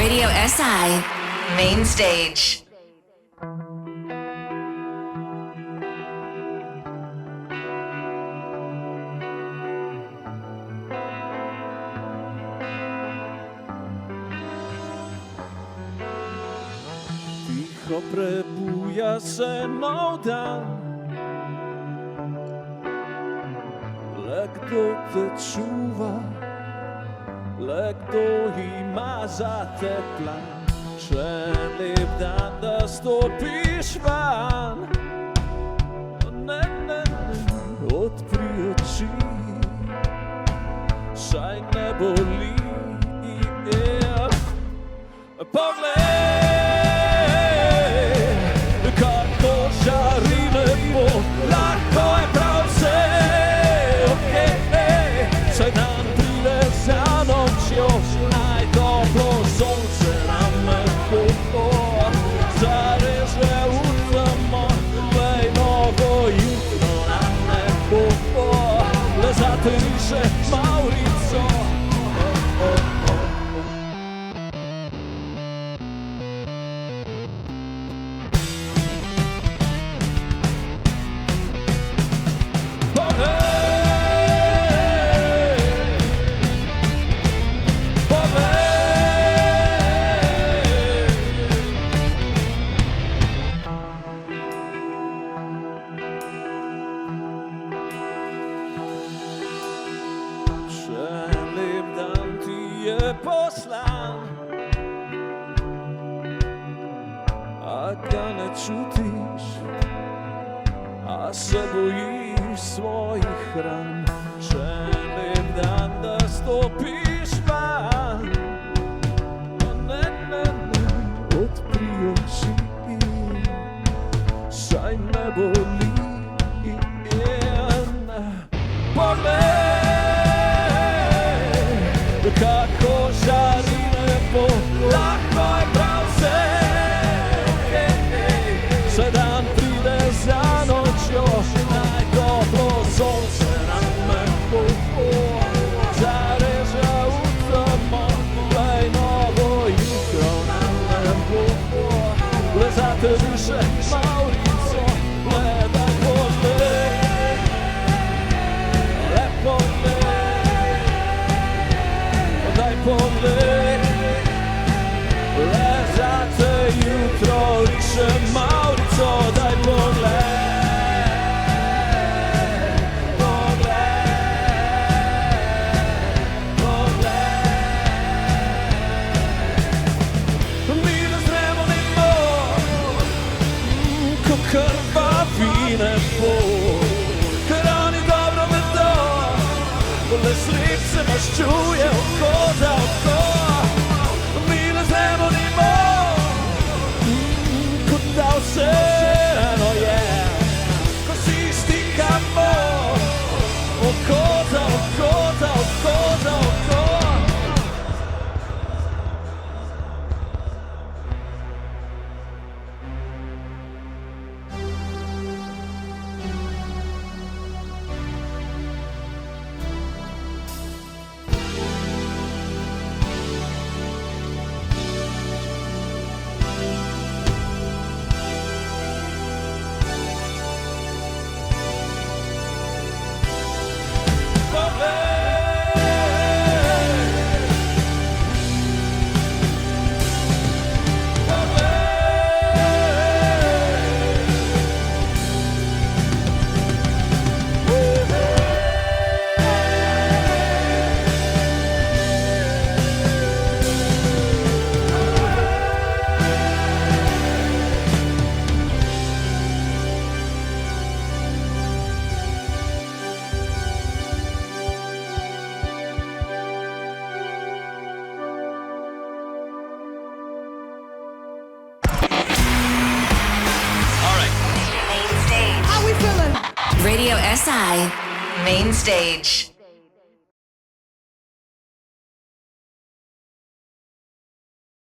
Radio SI Main Stage. Tiho prebuja se nov dan, le kdo te čuva, le kdo ima za te plan. Še lep dan, da stopiš van. Ne, ne, ne, odpri oči, saj ne boli. Poglej, kako žari lepo, lahko je prav vse, okej. Saj dan pride za nočjo, naj toplo sonce name bo. Zareže v temo, glej novo jutro nam ne bo. Le za te riše Maurico. Poslan, a ga ne čutiš, a se bojiš svojih ran. Še lep dan, da stopiš van. Ne, ne, ne, odpri oči, saj ne boli. Poglej, kako žari lepo, lahko je prav vse, okej. Saj dan pride za nočjo, naj toplo sonce name bo. Zareže v temo, glej novo jutro name bo. Le za te duše Maurico, gledaj poglej, lepo daj poglej, le za te jutro riše Maurico, daj poglej, poglej, poglej. Mi ne zremo nimo, ko krvavi nebo, ker oni dobro vedo, le srek se maščuje oko za oko. Mi ne znemo nimo, kot da vseeno je, ko si stikamo oko za oko, za oko, za oko. Radio SI Main Stage.